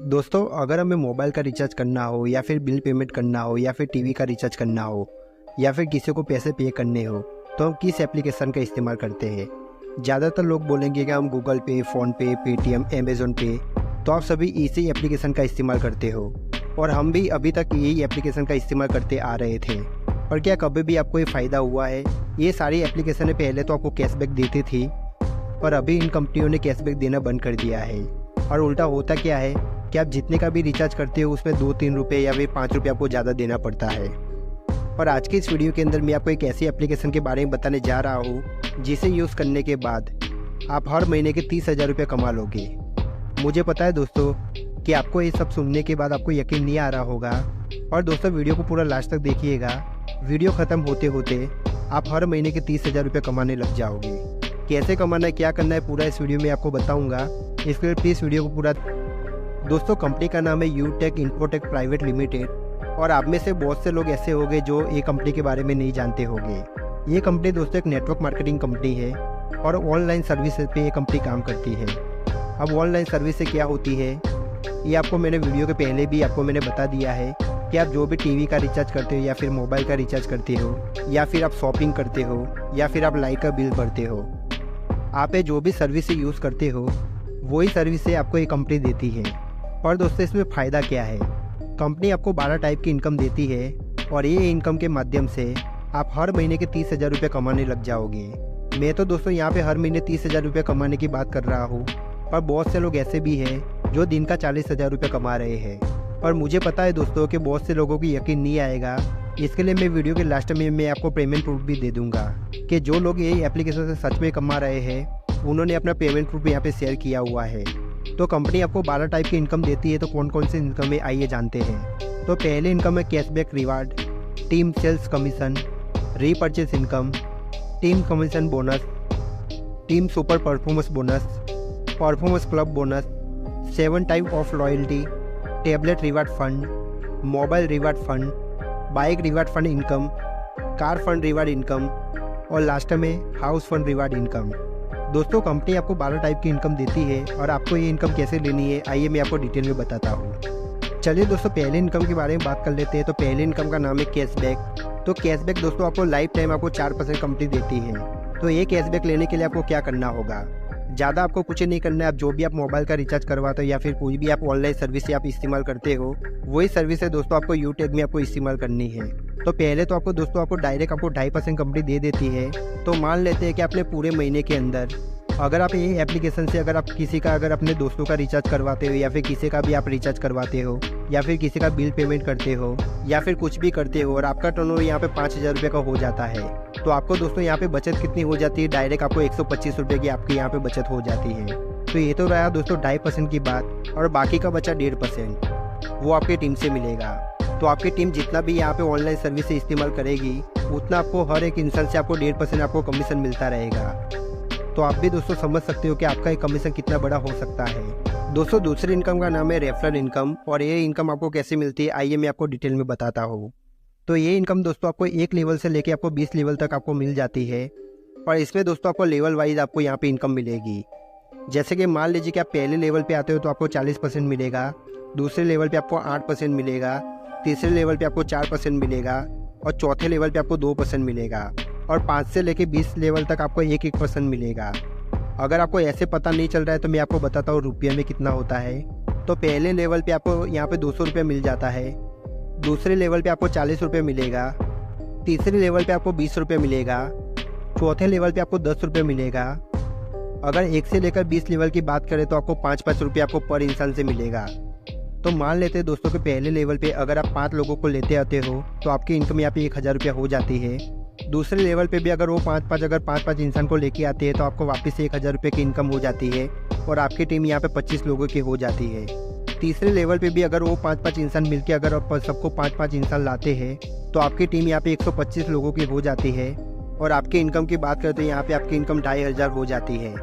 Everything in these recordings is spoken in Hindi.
दोस्तों, अगर हमें मोबाइल का रिचार्ज करना हो या फिर बिल पेमेंट करना हो या फिर टीवी का रिचार्ज करना हो या फिर किसी को पैसे पे करने हो तो हम किस एप्लीकेशन का इस्तेमाल करते हैं। ज़्यादातर लोग बोलेंगे कि हम गूगल पे, फ़ोनपे, पेटीएम, अमेज़न पे, तो आप सभी इसी एप्लीकेशन का इस्तेमाल करते हो और हम भी अभी तक यही एप्लीकेशन का इस्तेमाल करते आ रहे थे। और क्या कभी भी आपको ये फ़ायदा हुआ है? ये सारी एप्लीकेशनें पहले तो आपको कैशबैक देती थी, पर अभी इन कंपनियों ने कैशबैक देना बंद कर दिया है। और उल्टा होता क्या है कि आप जितने का भी रिचार्ज करते हो उसमें 2-3 रुपये या फिर 5 रुपये आपको ज़्यादा देना पड़ता है। और आज की इस वीडियो के अंदर मैं आपको एक ऐसी एप्लीकेशन के बारे में बताने जा रहा हूँ जिसे यूज़ करने के बाद आप हर महीने के 30,000 रुपये कमा लोगे। मुझे पता है दोस्तों कि आपको ये सब सुनने के बाद आपको यकीन नहीं आ रहा होगा, और दोस्तों वीडियो को पूरा लास्ट तक देखिएगा। वीडियो ख़त्म होते होते आप हर महीने के 30,000 रुपये कमाने लग जाओगे। कैसे कमाना है, क्या करना है, पूरा इस वीडियो में आपको बताऊँगा। इसके लिए प्लीज़ वीडियो को पूरा। दोस्तों, कंपनी का नाम है यूटेक इन्फोटेक प्राइवेट लिमिटेड, और आप में से बहुत से लोग ऐसे होंगे जो ये कंपनी के बारे में नहीं जानते होंगे। ये कंपनी दोस्तों एक नेटवर्क मार्केटिंग कंपनी है और ऑनलाइन सर्विसेज पे ये कंपनी काम करती है। अब ऑनलाइन सर्विस से क्या होती है ये आपको मैंने वीडियो के पहले भी आपको मैंने बता दिया है कि आप जो भी टीवी का रिचार्ज करते हो या फिर मोबाइल का रिचार्ज करते हो या फिर आप शॉपिंग करते हो या फिर आप लाइट का बिल भरते हो, आप ये जो भी सर्विस यूज़ करते हो वही सर्विस आपको ये कंपनी देती है। और दोस्तों इसमें फ़ायदा क्या है? कंपनी आपको 12 टाइप की इनकम देती है और ये इनकम के माध्यम से आप हर महीने के 30,000 रुपये कमाने लग जाओगे। मैं तो दोस्तों यहाँ पे हर महीने 30,000 रुपये कमाने की बात कर रहा हूँ, पर बहुत से लोग ऐसे भी हैं जो दिन का 40,000 रुपये कमा रहे हैं। और मुझे पता है दोस्तों कि बहुत से लोगों को यकीन नहीं आएगा, इसके लिए मैं वीडियो के लास्ट में मैं आपको पेमेंट प्रूफ भी दे दूँगा कि जो लोग ये एप्लीकेशन से सच में कमा रहे हैं उन्होंने अपना पेमेंट प्रूफ यहाँ पर शेयर किया हुआ है। तो कंपनी आपको 12 टाइप की इनकम देती है, तो कौन कौन सी इनकम है आइए जानते हैं। तो पहले इनकम है cashback reward, team sales commission, repurchase income, team commission bonus, team super performance bonus, performance club bonus, 7 type of loyalty, tablet reward fund, mobile reward fund, bike reward fund income, car fund reward income और लास्ट में हाउस फंड रिवार्ड इनकम। दोस्तों कंपनी आपको 12 टाइप की इनकम देती है और आपको ये इनकम कैसे लेनी है आइए मैं आपको डिटेल में बताता हूँ। चलिए दोस्तों पहले इनकम के बारे में बात कर लेते हैं। तो पहले इनकम का नाम है कैशबैक। तो कैशबैक दोस्तों आपको लाइफ टाइम आपको 4% कंपनी देती है। तो ये कैशबैक लेने के लिए आपको क्या करना होगा? ज़्यादा आपको कुछ नहीं करना है। आप जो भी आप मोबाइल का रिचार्ज करवाते हो या फिर कोई भी आप ऑनलाइन सर्विस आप इस्तेमाल करते हो वही सर्विस है दोस्तों आपको यूटेक में आपको इस्तेमाल करनी है। तो पहले तो आपको दोस्तों आपको डायरेक्ट आपको 2.5% कंपनी दे देती है। तो मान लेते हैं कि आपने पूरे महीने के अंदर अगर आप ये एप्लीकेशन से अगर आप किसी का अगर अपने दोस्तों का रिचार्ज करवाते हो या फिर किसी का भी आप रिचार्ज करवाते हो या फिर किसी का बिल पेमेंट करते हो या फिर कुछ भी करते हो और आपका टर्नओवर यहाँ पे 5,000 रुपये का हो जाता है, तो आपको दोस्तों यहाँ पे बचत कितनी हो जाती है? डायरेक्ट आपको 125 रुपये की आपकी यहाँ पे बचत हो जाती है। तो ये तो रहा दोस्तों 2.5% की बात, और बाकी का बचा 1.5% वो आपकी टीम से मिलेगा। तो आपकी टीम जितना भी यहाँ पे ऑनलाइन सर्विस इस्तेमाल करेगी उतना आपको हर एक इंसान से आपको 1.5% आपको कमीशन मिलता रहेगा। तो आप भी दोस्तों समझ सकते हो कि आपका एक कमीशन कितना बड़ा हो सकता है। दोस्तों दूसरी इनकम का नाम है रेफरल इनकम, और ये इनकम आपको कैसे मिलती है आइए मैं आपको डिटेल में बताता हूँ। तो ये इनकम दोस्तों आपको 1 लेवल से लेके आपको 20 लेवल तक आपको मिल जाती है, और इसमें दोस्तों आपको लेवल वाइज आपको यहाँ पे इनकम मिलेगी। जैसे कि मान लीजिए कि आप पहले लेवल पे आते हो तो आपको 40% मिलेगा, दूसरे लेवल पे आपको 8% मिलेगा, तीसरे लेवल पे आपको 4% मिलेगा और चौथे लेवल पे आपको 2% मिलेगा, और 5 से लेके 20 लेवल तक आपको 1% मिलेगा। अगर आपको ऐसे पता नहीं चल रहा है तो मैं आपको बताता हूँ रुपये में कितना होता है। तो पहले लेवल पे आपको यहाँ पे 200 रुपये मिल जाता है, दूसरे लेवल पे आपको 40 रुपये मिलेगा, तीसरे लेवल पे आपको 20 रुपये मिलेगा, चौथे लेवल पे आपको 10 रुपये मिलेगा। अगर 1 से लेकर 20 लेवल की बात करें तो आपको 5-5 रुपये आपको पर इंसान से मिलेगा। तो मान लेते हैं दोस्तों कि पहले लेवल पे अगर आप 5 लोगों को लेते आते हो तो आपकी इनकम यहाँ पे 1,000 रुपया हो जाती है। दूसरे लेवल पे भी अगर वो 5-5 इंसान को लेके आते हैं तो आपको वापस से 1,000 रुपये की इनकम हो जाती है और आपकी टीम यहाँ पे 25 लोगों की हो जाती है। तीसरे लेवल पे भी अगर वो 5-5 इंसान मिलके अगर आप सबको 5-5 इंसान लाते हैं तो आपकी टीम यहाँ पे 125 लोगों की हो जाती है, और आपकी इनकम की बात करते हैं यहाँ पे आपकी इनकम 2,500 हो जाती है।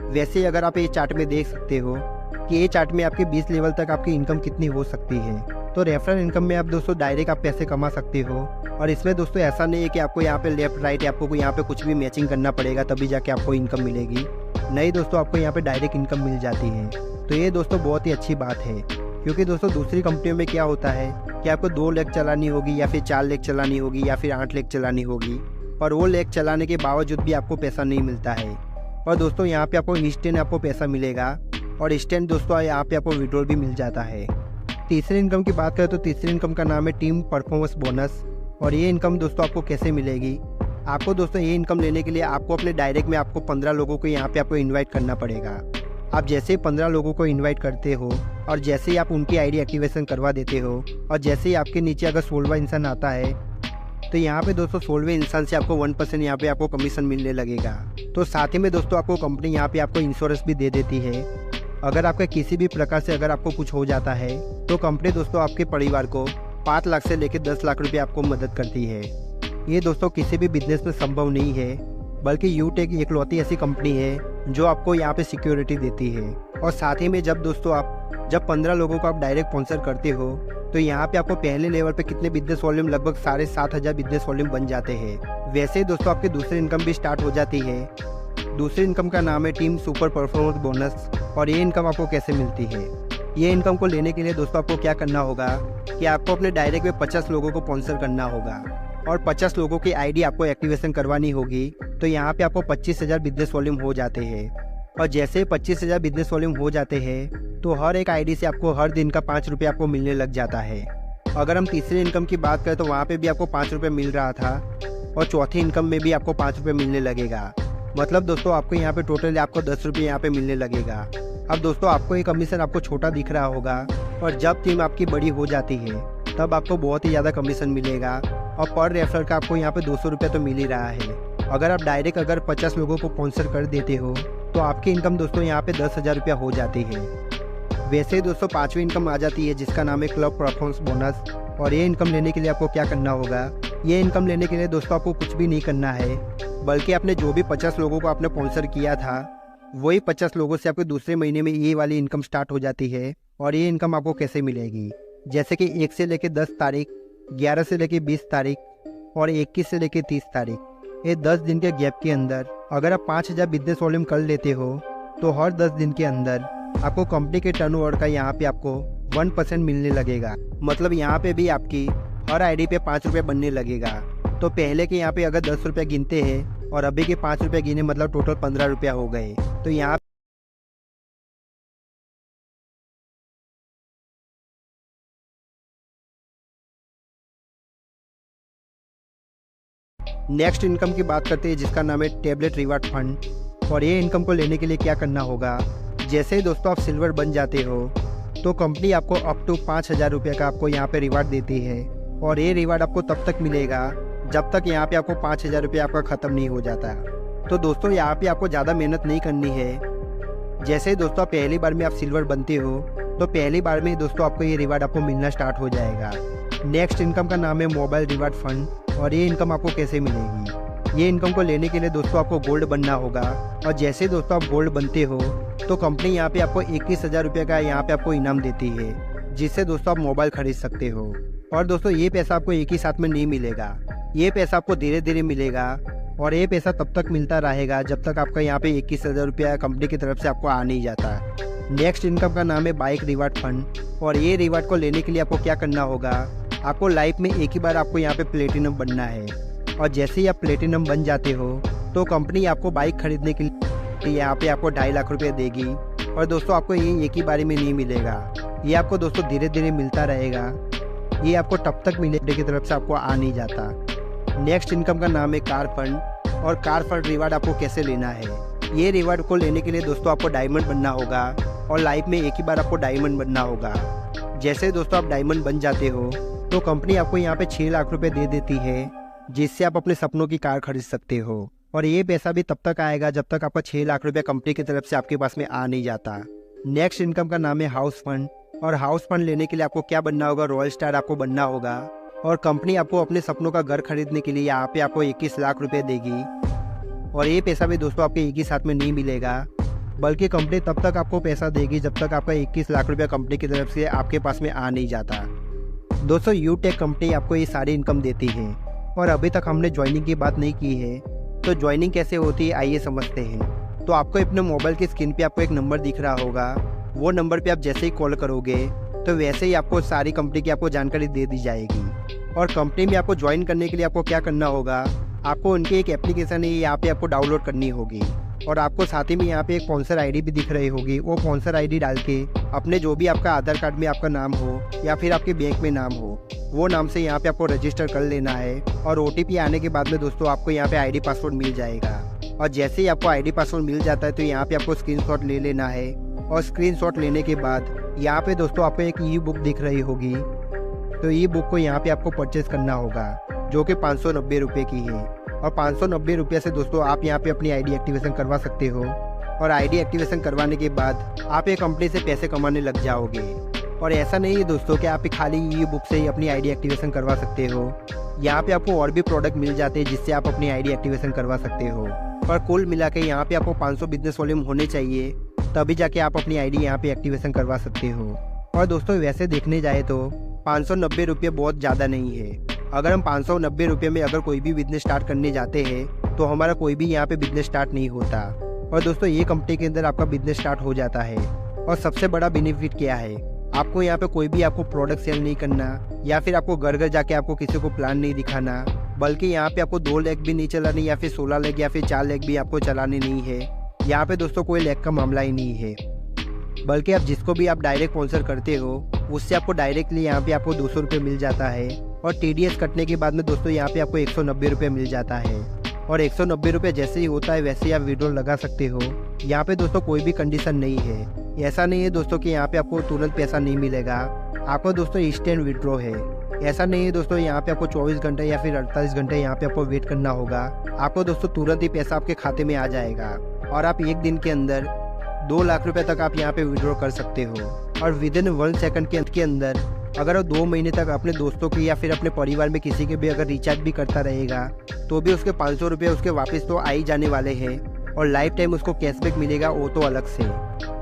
वैसे अगर आप ये चार्ट में देख सकते हो कि ये चार्ट में आपके 20 लेवल तक आपकी इनकम कितनी हो सकती है। तो रेफरल इनकम में आप दोस्तों डायरेक्ट आप पैसे कमा सकते हो, और इसमें दोस्तों ऐसा नहीं है कि आपको यहाँ पे लेफ्ट राइट आपको यहाँ पे कुछ भी मैचिंग करना पड़ेगा तभी जाके आपको इनकम मिलेगी। नहीं दोस्तों, आपको यहाँ पे डायरेक्ट इनकम मिल जाती है। तो ये दोस्तों बहुत ही अच्छी बात है। क्योंकि दोस्तों दूसरी कंपनियों में क्या होता है कि आपको 2 लेग चलानी होगी या फिर 4 लेग चलानी होगी या फिर 8 लेग चलानी होगी, और वो लेग चलाने के बावजूद भी आपको पैसा नहीं मिलता है। और दोस्तों यहाँ पे आपको इंस्टेंट आपको पैसा मिलेगा, और इंस्टेंट दोस्तों यहाँ पे आपको विड्रॉल भी मिल जाता है। तीसरी इनकम की बात करें तो तीसरी इनकम का नाम है टीम परफॉर्मेंस बोनस। और ये इनकम दोस्तों आपको कैसे मिलेगी? आपको दोस्तों ये इनकम लेने के लिए आपको अपने डायरेक्ट में आपको 15 लोगों को यहाँ पे आपको इनवाइट करना पड़ेगा। आप जैसे ही 15 लोगों को इनवाइट करते हो और जैसे ही आप उनकी आईडी एक्टिवेशन करवा देते हो और जैसे ही आपके नीचे अगर 16वां इंसान आता है तो यहाँ पे दोस्तों 16वें इंसान से आपको 1% यहाँ पे आपको कमीशन मिलने लगेगा। तो साथ ही में दोस्तों आपको कंपनी यहाँ पे आपको इंश्योरेंस भी दे देती है। अगर आपका किसी भी प्रकार से अगर आपको कुछ हो जाता है तो कंपनी दोस्तों आपके परिवार को 5 लाख से लेकर 10 लाख रुपये आपको मदद करती है। ये दोस्तों किसी भी बिजनेस में संभव नहीं है, बल्कि यूटेक इकलौती ऐसी कंपनी है जो आपको यहाँ पे सिक्योरिटी देती है। और साथ ही में जब दोस्तों जब 15 लोगों को आप डायरेक्ट स्पॉन्सर करते हो तो यहाँ पे आपको पहले लेवल पे कितने बिजनेस वॉल्यूम लगभग 7,500 बिजनेस वॉल्यूम बन जाते हैं। वैसे ही दोस्तों आपकी दूसरी इनकम भी स्टार्ट हो जाती है। दूसरी इनकम का नाम है टीम सुपर परफॉर्मेंस बोनस। और ये इनकम आपको कैसे मिलती है? ये इनकम को लेने के लिए दोस्तों आपको क्या करना होगा कि आपको अपने डायरेक्ट में 50 लोगों को स्पॉन्सर करना होगा और 50 लोगों की आईडी आपको एक्टिवेशन करवानी होगी। तो यहाँ पे आपको 25,000 बिजनेस वॉल्यूम हो जाते हैं। और जैसे 25,000 बिजनेस वॉल्यूम हो जाते हैं तो हर एक आईडी से आपको हर दिन का 5 रुपये आपको मिलने लग जाता है। अगर हम तीसरी इनकम की बात करें तो वहाँ पे भी आपको 5 रुपये मिल रहा था और चौथी इनकम में भी आपको 5 रुपये मिलने लगेगा। मतलब दोस्तों आपको यहाँ पे टोटल आपको 10 रुपये यहाँ पे मिलने लगेगा। अब दोस्तों आपको ये कमीशन आपको छोटा दिख रहा होगा, और जब टीम आपकी बड़ी हो जाती है तब आपको बहुत ही ज़्यादा कमीशन मिलेगा। और पर रेफर का आपको यहाँ पे 200 रुपये तो मिल ही रहा है। अगर आप डायरेक्ट अगर 50 लोगों को स्पॉन्सर कर देते हो तो आपकी इनकम दोस्तों यहाँ पे 10,000 रुपया हो जाती है। वैसे ही दोस्तों 5वीं इनकम आ जाती है जिसका नाम है क्लब परफॉर्मेंस बोनस। और ये इनकम लेने के लिए आपको क्या करना होगा? ये इनकम लेने के लिए दोस्तों आपको कुछ भी नहीं करना है, बल्कि आपने जो भी 50 लोगों को आपने स्पॉन्सर किया था वही 50 लोगों से आपके दूसरे महीने में ये वाली इनकम स्टार्ट हो जाती है। और ये इनकम आपको कैसे मिलेगी? जैसे कि 1 से लेकर 10 तारीख, 11 से लेकर 20 तारीख और 21 से लेकर 30 तारीख, ये 10 दिन के गैप के अंदर अगर आप 5,000 बिजनेस वॉल्यूम कर लेते हो तो हर 10 दिन के अंदर आपको कंपनी के टर्नओवर का यहाँ पे आपको 1% मिलने लगेगा। मतलब यहाँ पे भी आपकी हर आईडी पे 5 रुपये बनने लगेगा। तो पहले के यहाँ पे अगर 10 रुपये गिनते हैं और अभी के 5 रुपये गिने मतलब टोटल 15 रुपया हो गए। तो यहाँ नेक्स्ट इनकम की बात करते हैं जिसका नाम है टैबलेट रिवार्ड फंड। और ये इनकम को लेने के लिए क्या करना होगा? जैसे ही दोस्तों आप सिल्वर बन जाते हो तो कंपनी आपको अप टू 5,000 रुपये का आपको यहाँ पे रिवार्ड देती है। और ये रिवार्ड आपको तब तक मिलेगा जब तक यहाँ पे आपको 5,000 रुपये आपका ख़त्म नहीं हो जाता। तो दोस्तों यहाँ पे आपको ज़्यादा मेहनत नहीं करनी है। जैसे ही दोस्तों पहली बार में आप सिल्वर बनते हो तो पहली बार में दोस्तों आपको ये रिवार्ड आपको मिलना स्टार्ट हो जाएगा। नेक्स्ट इनकम का नाम है मोबाइल रिवार्ड फंड। और ये इनकम आपको कैसे मिलेगी? ये इनकम को लेने के लिए दोस्तों आपको गोल्ड बनना होगा। और जैसे दोस्तों आप गोल्ड बनते हो तो कंपनी यहाँ पे आपको 21,000 रुपये का यहाँ पे आपको इनाम देती है, जिससे दोस्तों आप मोबाइल खरीद सकते हो। और दोस्तों ये पैसा आपको एक ही साथ में नहीं मिलेगा, ये पैसा आपको धीरे धीरे मिलेगा। और ये पैसा तब तक मिलता रहेगा जब तक आपका यहाँ पे 21,000 रुपया कंपनी की तरफ से आपको आ नहीं जाता। नेक्स्ट इनकम का नाम है बाइक रिवार्ड फंड। और ये रिवार्ड को लेने के लिए आपको क्या करना होगा? आपको लाइफ में एक ही बार आपको यहाँ पे प्लेटिनम बनना है। और जैसे ही आप प्लेटिनम बन जाते हो तो कंपनी आपको बाइक खरीदने के लिए यहाँ पे आपको 2.5 लाख रुपये देगी। और दोस्तों आपको ये एक ही बारी में नहीं मिलेगा, ये आपको दोस्तों धीरे धीरे मिलता रहेगा। ये आपको तब तक मिलने की तरफ से आपको आ नहीं जाता। नेक्स्ट इनकम का नाम है कार फंड। और कार फंड रिवार्ड आपको कैसे लेना है? ये रिवार्ड को लेने के लिए दोस्तों आपको डायमंड बनना होगा और लाइफ में एक ही बार आपको डायमंड बनना होगा। जैसे दोस्तों आप डायमंड बन जाते हो तो कंपनी आपको यहाँ पे 6 लाख रुपए दे देती है, जिससे आप अपने सपनों की कार खरीद सकते हो। और ये पैसा भी तब तक आएगा जब तक आपका 6 लाख रुपए कंपनी की तरफ से आपके पास में आ नहीं जाता। नेक्स्ट इनकम का नाम है हाउस फंड। और हाउस फंड लेने के लिए आपको क्या बनना होगा? रॉयल स्टार आपको बनना होगा। और कंपनी आपको अपने सपनों का घर खरीदने के लिए यहाँ पे आपको 21 लाख रुपए देगी। और ये पैसा भी दोस्तों आपके एक ही साथ में नहीं मिलेगा, बल्कि कंपनी तब तक आपको पैसा देगी जब तक आपका 21 लाख रुपया कंपनी की तरफ से आपके पास में आ नहीं जाता। दोस्तों यूटेक कंपनी आपको ये सारी इनकम देती है। और अभी तक हमने ज्वाइनिंग की बात नहीं की है, तो ज्वाइनिंग कैसे होती है आइए समझते हैं। तो आपको अपने मोबाइल की स्क्रीन पे आपको एक नंबर दिख रहा होगा, वो नंबर पे आप जैसे ही कॉल करोगे तो वैसे ही आपको सारी कंपनी की आपको जानकारी दे दी जाएगी। और कंपनी में आपको ज्वाइन करने के लिए आपको क्या करना होगा, आपको उनकी एक एप्लीकेशन है यहाँ पे आपको डाउनलोड करनी होगी। और आपको साथ ही में यहाँ पे एक स्पॉन्सर आईडी भी दिख रही होगी। वो स्पॉन्सर आईडी डाल के अपने जो भी आपका आधार कार्ड में आपका नाम हो या फिर आपके बैंक में नाम हो, वो नाम से यहाँ पे आपको रजिस्टर कर लेना है। और OTP आने के बाद में दोस्तों आपको यहाँ पे ID पासवर्ड मिल जाएगा। और जैसे ही आपको ID पासवर्ड मिल जाता है तो यहाँ पे आपको स्क्रीनशॉट ले लेना है। और स्क्रीनशॉट लेने के बाद यहाँ पे दोस्तों आपको एक ई-बुक दिख रही होगी। तो ई-बुक को यहाँ पे आपको परचेज करना होगा, जो कि 590 रुपये की है। और 590 रुपये से दोस्तों आप यहाँ पे अपनी ID एक्टिवेशन करवा सकते हो। और ID एक्टिवेशन करवाने के बाद आप एक कंपनी से पैसे कमाने लग जाओगे। और ऐसा नहीं है दोस्तों कि आप खाली ई-बुक से ही अपनी ID एक्टिवेशन करवा सकते हो। यहाँ पे आपको और भी प्रोडक्ट मिल जाते हैं जिससे आप अपनी ID एक्टिवेशन करवा सकते हो। पर कुल मिला के यहाँ पे आपको 500 बिजनेस वॉल्यूम होने चाहिए, तभी जाके आप अपनी ID यहाँ पे एक्टिवेशन करवा सकते हो। और दोस्तों वैसे देखने जाए तो 590 रुपये बहुत ज़्यादा नहीं है। अगर हम 590 रुपये में अगर कोई भी बिजनेस स्टार्ट करने जाते हैं तो हमारा कोई भी यहाँ पे बिजनेस स्टार्ट नहीं होता। और दोस्तों ये कंपनी के अंदर आपका बिजनेस स्टार्ट हो जाता है। और सबसे बड़ा बेनिफिट क्या है, आपको यहाँ पे कोई भी आपको प्रोडक्ट सेल नहीं करना या फिर आपको घर घर जाके आपको किसी को प्लान नहीं दिखाना, बल्कि यहाँ पे आपको 2 लेग भी नहीं चलानी या फिर 16 लेग या फिर 4 लेग भी आपको चलाने नहीं है। यहाँ पे दोस्तों कोई लेग का मामला ही नहीं है, बल्कि आप जिसको भी आप डायरेक्ट स्पॉन्सर करते हो उससे आपको डायरेक्टली यहाँ पे आपको 200 रुपये मिल जाता है। और TDS कटने के बाद में दोस्तों यहाँ पे आपको 190 रुपये मिल जाता है। और 190 रुपये जैसे ही होता है वैसे ही आप विड्रॉल लगा सकते हो। यहाँ पे दोस्तों कोई भी कंडीशन नहीं है। ऐसा नहीं है दोस्तों कि यहाँ पे आपको तुरंत पैसा नहीं मिलेगा, आपको दोस्तों इंस्टेंट विड्रॉ है। ऐसा नहीं है दोस्तों यहाँ पे आपको 24 घंटे या फिर 48 घंटे यहाँ पे आपको वेट करना होगा। आपको दोस्तों तुरंत ही पैसा आपके खाते में आ जाएगा। और आप एक दिन के अंदर 2 लाख रुपए तक आप यहाँ पे विड्रॉ कर सकते हो। और विदिन 1 सेकंड के अंदर अगर वो 2 महीने तक अपने दोस्तों की या फिर अपने परिवार में किसी के भी अगर रिचार्ज भी करता रहेगा तो भी उसके 500 रुपये उसके वापस तो आ ही जाने वाले हैं। और लाइफ टाइम उसको कैशबैक मिलेगा, वो तो अलग से।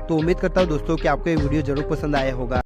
तो उम्मीद करता हूँ दोस्तों कि आपको ये वीडियो ज़रूर पसंद आया होगा।